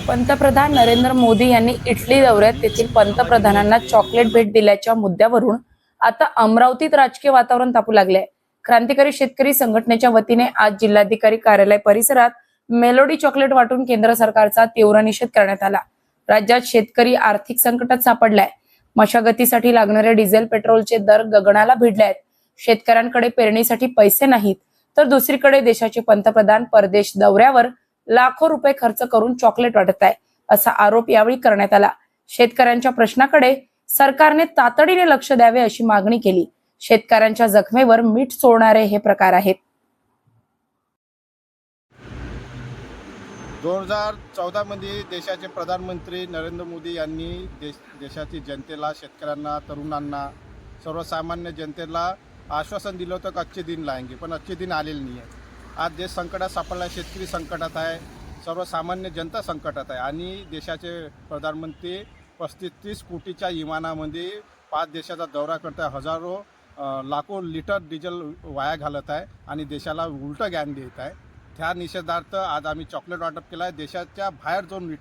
पंतप्रधान नरेंद्र मोदी यांनी इटली दौऱ्यात तेथील पंतप्रधानांना चॉकलेट भेट दिल्याच्या मुद्द्यावरून आता अमरावतीत राजकीय वातावरण तापू लागले आहे। क्रांतिकारी शेतकरी संघटनेच्या वतीने आज जिल्हाधिकारी कार्यालय परिसरात मेलोडी चॉकलेट वाटून केंद्र सरकारचा तीव्र निषेध करण्यात आला। राज्यात शेतकरी आर्थिक संकटात सापडलाय। मशागतीसाठी लागणारे डिझेल पेट्रोलचे दर गगनाला भिडले आहेत। शेतकऱ्यांकडे पेरणीसाठी पैसे नाहीत, तर दुसरीकडे देशाचे पंतप्रधान परदेश दौऱ्यावर लाखो रुपये खर्च करून चॉकलेट वाटत आहे, असा आरोप यावेळी करण्यात आला। शेतकऱ्यांच्या प्रश्नाकडे सरकारने तातडीने लक्ष द्यावे अशी मागणी केली। शेतकऱ्यांच्या जखमेवर मीठ चोळणारे हे प्रकार आहेत। 2014 मध्ये देशाचे प्रधानमंत्री नरेंद्र मोदी यांनी देशाची जनतेला, शेतकऱ्यांना, तरुणांना, सर्वसामान्य जनतेला आश्वासन दिलं होतं की अच्छे दिन लाएंगे, पण अच्छे दिन आलेले नाही आहे। आज देश संकटात सापडला, शेतकरी संकटात आहे, सर्वसामान्य जनता संकटात आहे आणि देशाचे प्रधानमंत्री 35-30 कोटीच्या विमानामध्ये 5 देशाचा दौरा करत आहे। हजारो लाखो लिटर डिझेल वाया घालत आहे आणि देशाला उलटं ज्ञान देत आहे। त्या निषेधार्थ आज आम्ही चॉकलेट वाटप केलं आहे। देशाच्या बाहेर जाऊन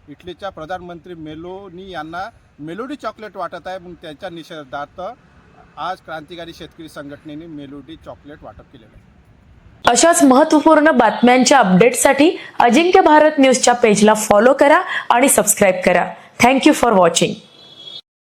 इटलीच्या प्रधानमंत्री मेलोनी यांना मेलोडी चॉकलेट वाटत आहे, म्हणून त्याच्या निषेधार्थ आज क्रांतिकारी शेतकरी संघटनेने मेलोडी चॉकलेट वाटप केलेलं आहे। अशाच महत्त्वपूर्ण बातम्यांच्या अपडेटसाठी अजिंक्य भारत न्यूजच्या पेजला फॉलो करा आणि सबस्क्राईब करा। Thank you for watching.